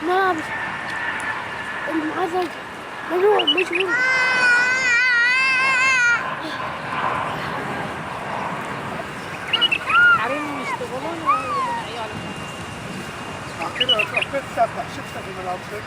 ملابس اللي معاه زوجة ممنوع مشغول. حريم يشتغلون ويجيبون عيالهم. كذا تروح بيت تفتح شفتها في ملابسك.